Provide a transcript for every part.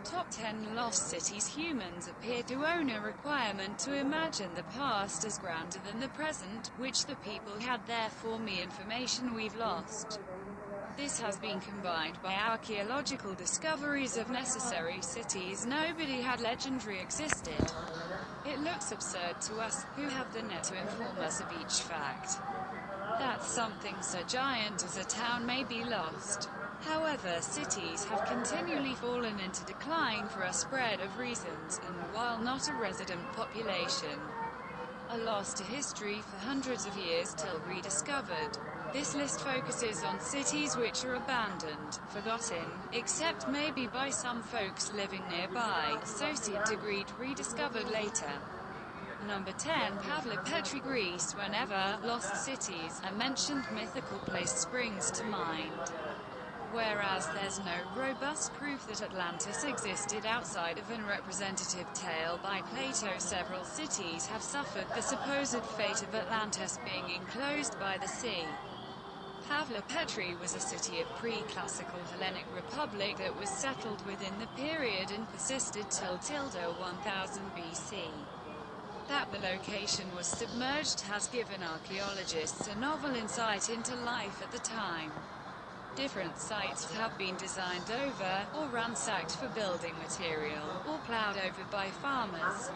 Top 10 Lost Cities. Humans appear to own a requirement to imagine the past as grander than the present, which the people had, therefore me information we've lost. This has been combined by archaeological discoveries of necessary cities nobody had legendary existed. It looks absurd to us, who have the net to inform us of each fact, that something so giant as a town may be lost. However, cities have continually fallen into decline for a spread of reasons, and while not a resident population, are lost to history for hundreds of years till rediscovered. This list focuses on cities which are abandoned, forgotten, except maybe by some folks living nearby, associate degree rediscovered later. Number 10. Pavlos, Petri, Greece. Whenever lost cities are mentioned, mythical place springs to mind. Whereas there's no robust proof that Atlantis existed outside of an representative tale by Plato, several cities have suffered the supposed fate of Atlantis being enclosed by the sea. Pavlos, Petri was a city of pre-classical Hellenic Republic that was settled within the period and persisted till 1000 BC. That the location was submerged has given archaeologists a novel insight into life at the time. Different sites have been designed over, or ransacked for building material, or plowed over by farmers.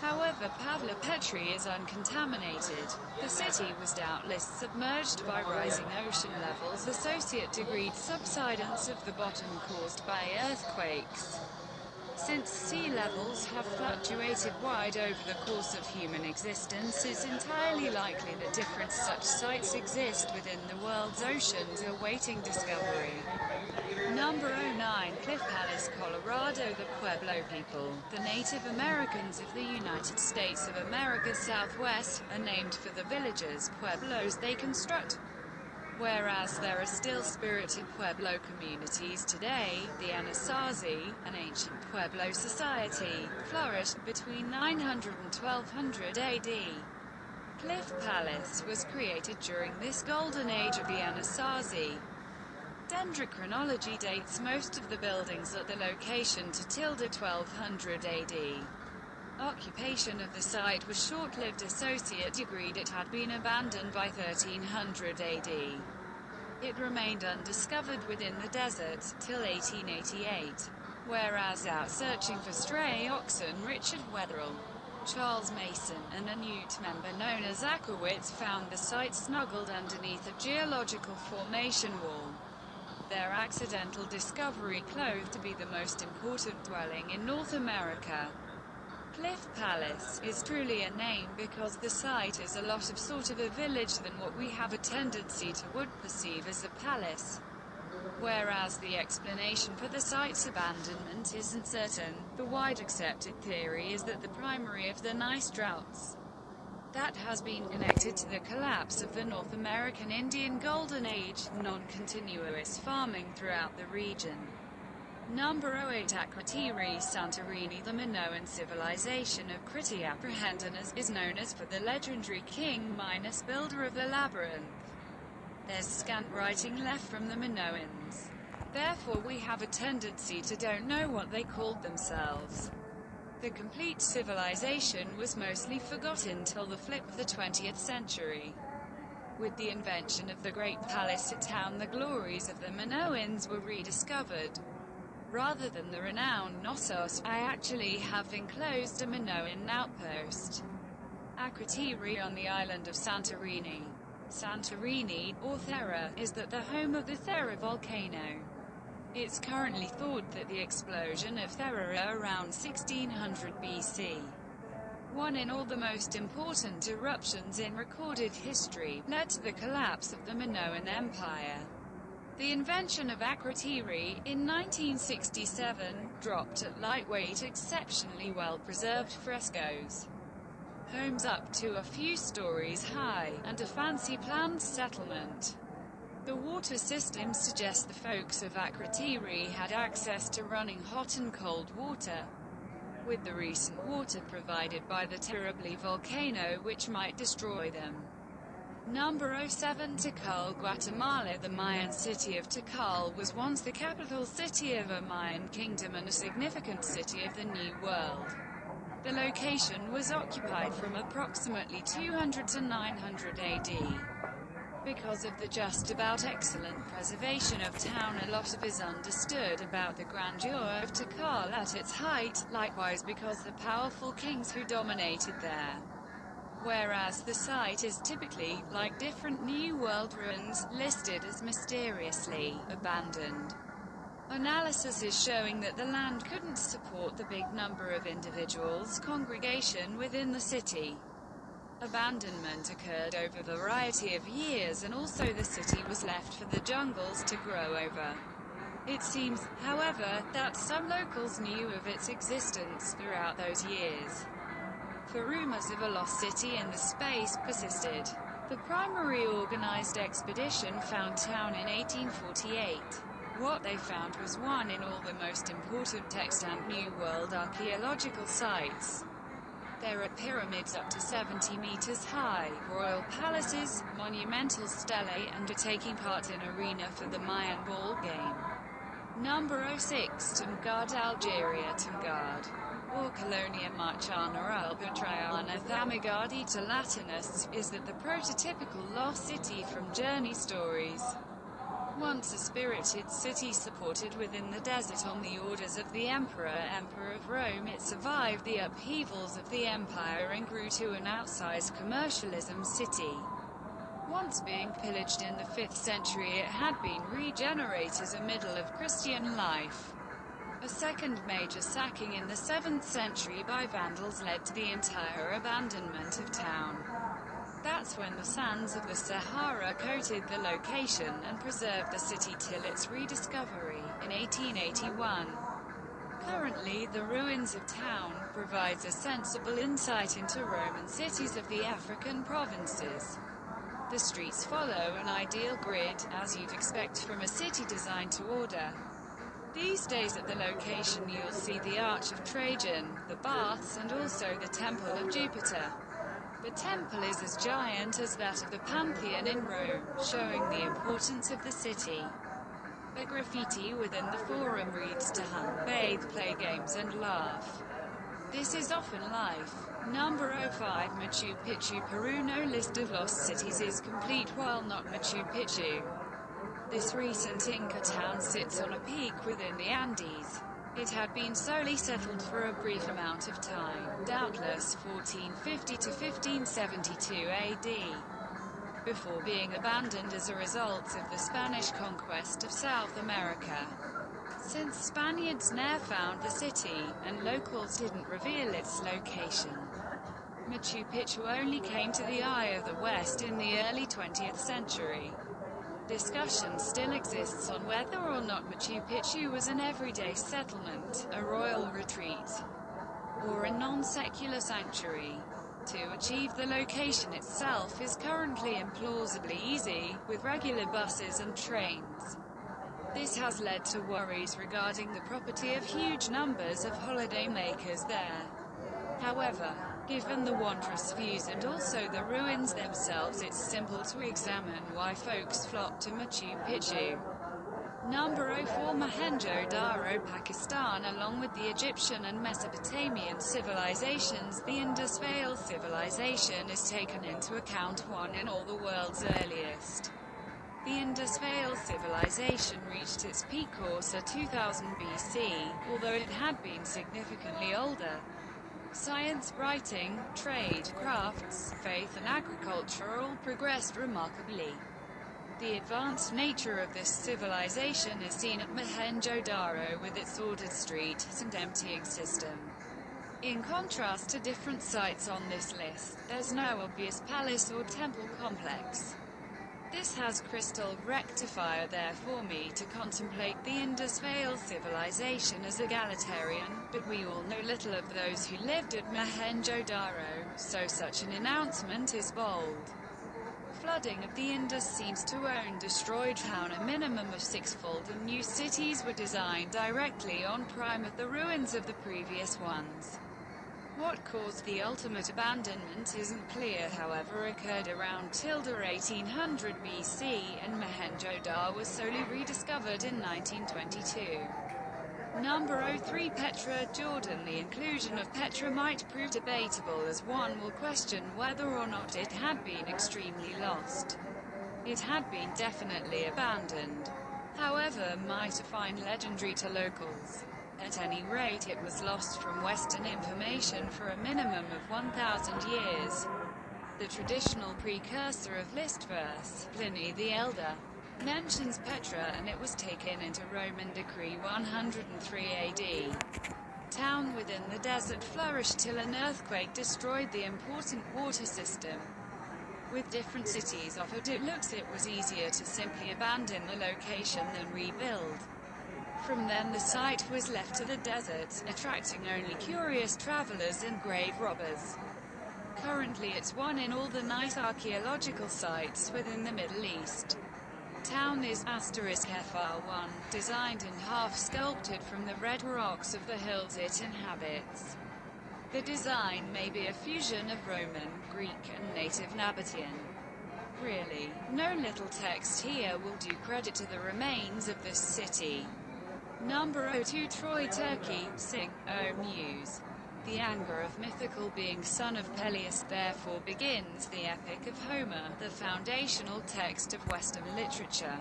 However, Pavlos, Petri is uncontaminated. The city was doubtless submerged by rising ocean levels, associate degree subsidence of the bottom caused by earthquakes. Since sea levels have fluctuated wide over the course of human existence, it's entirely likely that different such sites exist within the world's oceans awaiting discovery. Number 09. Cliff Palace, Colorado. The Pueblo people, the Native Americans of the United States of America's Southwest, are named for the villages, pueblos, they construct. Whereas there are still spirited Pueblo communities today, the Anasazi, an ancient Pueblo society, flourished between 900 and 1200 AD. Cliff Palace was created during this golden age of the Anasazi. Dendrochronology dates most of the buildings at the location to 1200 AD. Occupation of the site was short-lived. Associate agreed it had been abandoned by 1300 AD. It remained undiscovered within the desert, till 1888. Whereas out searching for stray oxen, Richard Wetherill, Charles Mason, and a Newt member known as Akowitz found the site snuggled underneath a geological formation wall. Their accidental discovery clothed to be the most important dwelling in North America. Cliff Palace is truly a name because the site is a lot of sort of a village than what we have a tendency to would perceive as a palace. Whereas the explanation for the site's abandonment isn't certain, the wide accepted theory is that the primary of the nice droughts that has been connected to the collapse of the North American Indian Golden Age, non-continuous farming throughout the region. Number 08. Akratiri Santorini. The Minoan civilization of Crete, apprehended as is known as for the legendary king Minos, builder of the labyrinth. There's scant writing left from the Minoans. Therefore we have a tendency to don't know what they called themselves. The complete civilization was mostly forgotten till the flip of the 20th century. With the invention of the Great Palace town, the glories of the Minoans were rediscovered. Rather than the renowned Knossos, I actually have enclosed a Minoan outpost. Akratiri on the island of Santorini. Santorini, or Thera, is the home of the Thera volcano. It's currently thought that the explosion of Thera around 1600 BC, one in all the most important eruptions in recorded history, led to the collapse of the Minoan Empire. The invention of Akratiri, in 1967, dropped at lightweight exceptionally well-preserved frescoes. Homes up to a few stories high, and a fancy planned settlement. The water system suggests the folks of Akratiri had access to running hot and cold water, with the recent water provided by the terribly volcano which might destroy them. Number 07. Tikal, Guatemala. The Mayan city of Tikal was once the capital city of a Mayan kingdom and a significant city of the New World. The location was occupied from approximately 200 to 900 AD. Because of the just about excellent preservation of town, a lot is understood about the grandeur of Tikal at its height, likewise because the powerful kings who dominated there. Whereas the site is typically, like different New World ruins, listed as mysteriously abandoned. Analysis is showing that the land couldn't support the big number of individuals congregation within the city. Abandonment occurred over a variety of years, and also the city was left for the jungles to grow over. It seems, however, that some locals knew of its existence throughout those years. For rumors of a lost city in the space persisted. The primary organized expedition found town in 1848. What they found was one in all the most important extant New World archaeological sites. There are pyramids up to 70 meters high, royal palaces, monumental stelae, and are taking part in arena for the Mayan ball game. Number 06. Dem Guarda, Algeria. Dem Guarda, or Colonia Marchana Albertriana Thamagadi to Latinists, is that the prototypical lost city from journey stories. Once a spirited city supported within the desert on the orders of the Emperor of Rome, it survived the upheavals of the empire and grew to an outsized commercialism city. Once being pillaged in the 5th century, it had been regenerated as a middle of Christian life. A second major sacking in the 7th century by Vandals led to the entire abandonment of town. That's when the sands of the Sahara coated the location and preserved the city till its rediscovery, in 1881. Currently, the ruins of town provides a sensible insight into Roman cities of the African provinces. The streets follow an ideal grid, as you'd expect from a city designed to order. These days at the location you'll see the Arch of Trajan, the baths, and also the Temple of Jupiter. The temple is as giant as that of the Pantheon in Rome, showing the importance of the city. A graffiti within the forum reads to hunt, bathe, play games and laugh. This is often life. Number 05. Machu Picchu, Peru. No list of lost cities is complete while not Machu Picchu. This recent Inca town sits on a peak within the Andes. It had been solely settled for a brief amount of time, doubtless 1450 to 1572 AD, before being abandoned as a result of the Spanish conquest of South America. Since Spaniards never found the city, and locals didn't reveal its location, Machu Picchu only came to the eye of the West in the early 20th century. Discussion still exists on whether or not Machu Picchu was an everyday settlement, a royal retreat, or a non-secular sanctuary. To achieve the location itself is currently implausibly easy, with regular buses and trains. This has led to worries regarding the property of huge numbers of holidaymakers there. However, given the wondrous views and also the ruins themselves, it's simple to examine why folks flock to Machu Picchu. Number 04. Mohenjodaro, Pakistan. Along with the Egyptian and Mesopotamian civilizations, the Indus Valley civilization is taken into account, one in all the world's earliest. The Indus Valley civilization reached its peak circa 2000 BC, although it had been significantly older. Science, writing, trade, crafts, faith and agriculture all progressed remarkably. The advanced nature of this civilization is seen at Mohenjodaro with its ordered streets and emptying system. In contrast to different sites on this list, there's no obvious palace or temple complex. This has crystal rectifier there for me to contemplate the Indus Valley civilization as egalitarian, but we all know little of those who lived at Mohenjodaro, so such an announcement is bold. Flooding of the Indus seems to own destroyed town a minimum of sixfold, and new cities were designed directly on prime of the ruins of the previous ones. What caused the ultimate abandonment isn't clear, however occurred around tilde 1800 BC, and Mohenjodaro was solely rediscovered in 1922. Number 03 Petra, Jordan. The inclusion of Petra might prove debatable, as one will question whether or not it had been extremely lost. It had been definitely abandoned. However, might find legendary to locals. At any rate, it was lost from Western information for a minimum of 1,000 years. The traditional precursor of list verse, Pliny the Elder, mentions Petra, and it was taken into Roman decree 103 AD. Town within the desert flourished till an earthquake destroyed the important water system. With different cities offered, it looks it was easier to simply abandon the location than rebuild. From then the site was left to the desert, attracting only curious travelers and grave robbers. Currently it's one in all the nice archaeological sites within the Middle East. Town is *FR1, designed and half-sculpted from the red rocks of the hills it inhabits. The design may be a fusion of Roman, Greek and native Nabatean. Really, no little text here will do credit to the remains of this city. Number 02 Troy, Turkey. Sing, O Muse. The anger of mythical being son of Peleus therefore begins the Epic of Homer, the foundational text of Western literature.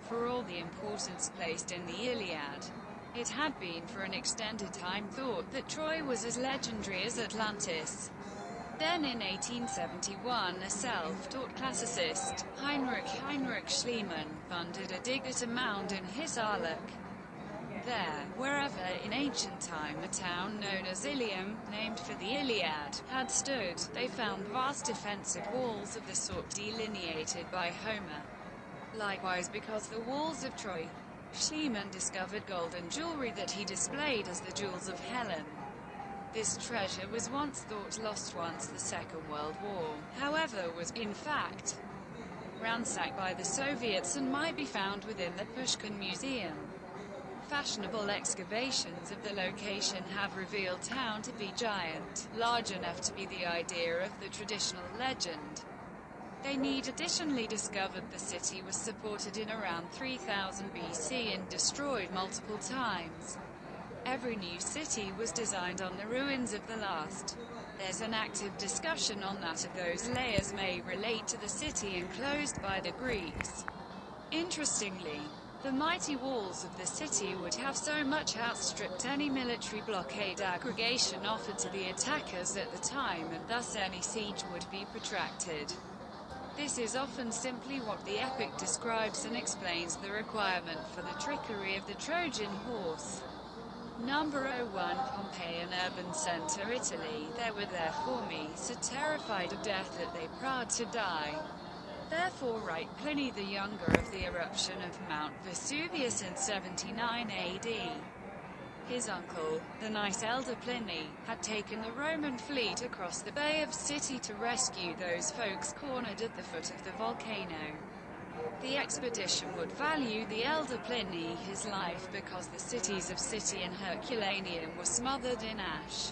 For all the importance placed in the Iliad, it had been for an extended time thought that Troy was as legendary as Atlantis. Then in 1871 a self-taught classicist, Heinrich Schliemann, funded a dig at a mound in his Arlek. There, wherever in ancient time a town known as Ilium, named for the Iliad, had stood, they found vast defensive walls of the sort delineated by Homer. Likewise, because the walls of Troy, Schliemann discovered golden jewelry that he displayed as the jewels of Helen. This treasure was once thought lost once the Second World War, however was, in fact, ransacked by the Soviets and might be found within the Pushkin Museum. Fashionable excavations of the location have revealed town to be giant, large enough to be the idea of the traditional legend. They need additionally discovered the city was supported in around 3000 BC and destroyed multiple times. Every new city was designed on the ruins of the last. There's an active discussion on that if those layers may relate to the city enclosed by the Greeks. Interestingly, the mighty walls of the city would have so much outstripped any military blockade aggregation offered to the attackers at the time, and thus any siege would be protracted. This is often simply what the epic describes and explains the requirement for the trickery of the Trojan horse. Number 01 Pompeii, an urban center, Italy. There were therefore me, so terrified of death that they prayed to die. Therefore write Pliny the Younger of the eruption of Mount Vesuvius in 79 AD. His uncle, the nice elder Pliny, had taken the Roman fleet across the Bay of City to rescue those folks cornered at the foot of the volcano. The expedition would value the elder Pliny his life because the cities of City and Herculaneum were smothered in ash.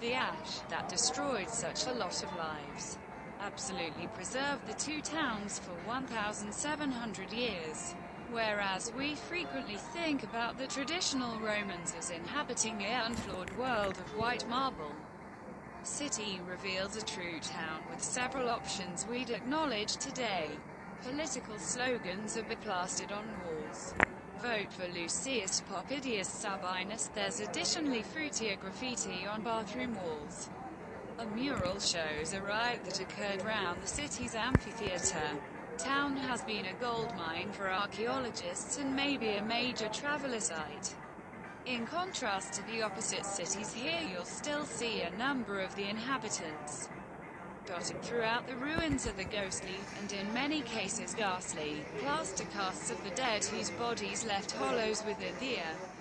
The ash that destroyed such a lot of lives absolutely preserved the two towns for 1,700 years. Whereas we frequently think about the traditional Romans as inhabiting an unflawed world of white marble. City reveals a true town with several options we'd acknowledge today. Political slogans are beplastered on walls. Vote for Lucius Popidius Sabinus. There's additionally fruitier graffiti on bathroom walls. A mural shows a riot that occurred round the city's amphitheater. Town has been a gold mine for archaeologists and may be a major traveler site. In contrast to the opposite cities here, you'll still see a number of the inhabitants. Dotted throughout the ruins are the ghostly, and in many cases ghastly, plaster casts of the dead whose bodies left hollows within the earth.